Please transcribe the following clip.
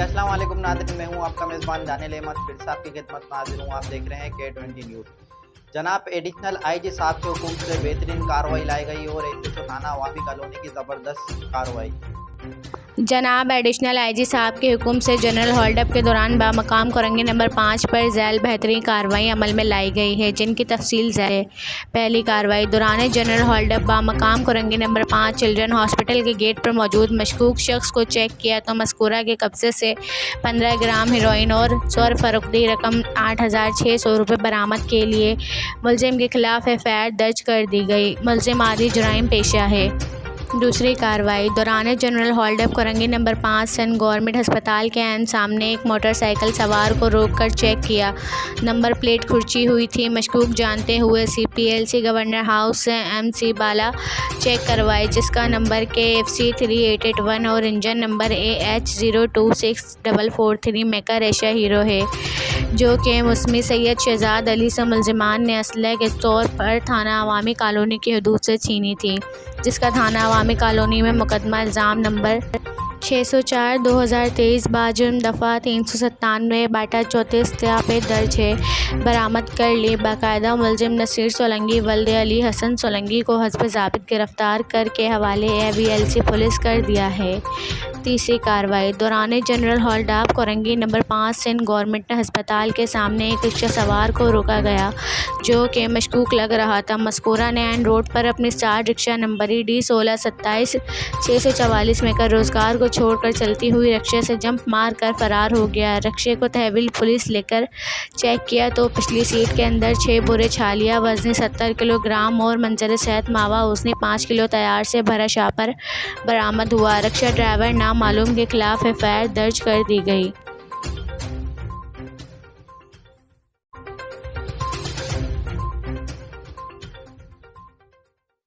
जी अस्सलाम वालेकुम नाज़रीन, मैं हूं आपका मेज़बान दानियल अहमद, फिर से आपकी खिदमत में हाजिर हूं। आप देख रहे हैं K20 न्यूज़। जनाब एडिशनल आईजी साहब के हुक्म से बेहतरीन कार्रवाई लाई गई और SHO थाना अवामी कॉलोनी की ज़बरदस्त कार्रवाई। जनाब एडिशनल आईजी साहब के हुक्म से जनरल होल्डअप के दौरान बामकाम कोरंगी नंबर 5 पर झैल बेहतरीन कार्रवाई अमल में लाई गई है, जिनकी तफसील ज़ैर है। पहली कार्रवाई दौरान जनरल होल्डअप बामकाम कोरंगी नंबर 5 चिल्ड्रन हॉस्पिटल के गेट पर मौजूद मशकूक शख्स को चेक किया तो मज़कूरा के कब्ज़े से 15 ग्राम हेरोइन और स्वर फरोख्ती रकम 8,600 रुपये बरामद के लिए मुलजिम के खिलाफ FIR दर्ज कर दी गई। मुलजिम आदि जुराइम पेशा है। दूसरी कार्रवाई दौरान जनरल होल्डअप कोरंगी नंबर 5 सन गवर्नमेंट हस्पताल के एन सामने एक मोटरसाइकिल सवार को रोककर चेक किया। नंबर प्लेट खुर्ची हुई थी। मशकूक जानते हुए CPLC गवर्नर हाउस से MC बाला चेक करवाई, जिसका नंबर KFC 3881 और engine number AH 026443 maker Asia hero है, जो कि मुस्मी सैयद शहजाद अली से मुलजिमान ने असलह के तौर पर थाना अवामी कॉलोनी की हदूद से छीनी थी, जिसका थाना अवामी कॉलोनी में मुकदमा इल्ज़ाम नंबर 604/2023 बाजुर्म दफ़ा 397/34 पे दर्ज है। बरामद कर ली। बाकायदा मुलजिम नसीर सोलंगी वल्द अली हसन सोलंगी को हस्ब ज़ाबित गिरफ्तार करके हवाले AVLC पुलिस कर दिया है। तीसरी कार्रवाई दौरान general hold up Korangi number 5 Sindh government हस्पताल के सामने एक रिक्शा सवार को रोका गया, जो कि मशकूक लग रहा था। मस्कूरा ने एन रोड पर अपनी स्टार रिक्शा नंबरी D1627 644 में कर रोज़गार को छोड़कर चलती हुई रिक्शे से जंप मार कर फरार हो गया। रिक्शे को तहवील पुलिस लेकर चेक किया तो पिछली सीट के अंदर 6 बुरे छालिया वज़नी 70 किलोग्राम और मंजर सेहत मावा उसने 5 किलो तैयार से भरा शापर बरामद हुआ। रिक्शा ड्राइवर नामालूम के खिलाफ FIR दर्ज कर दी गई।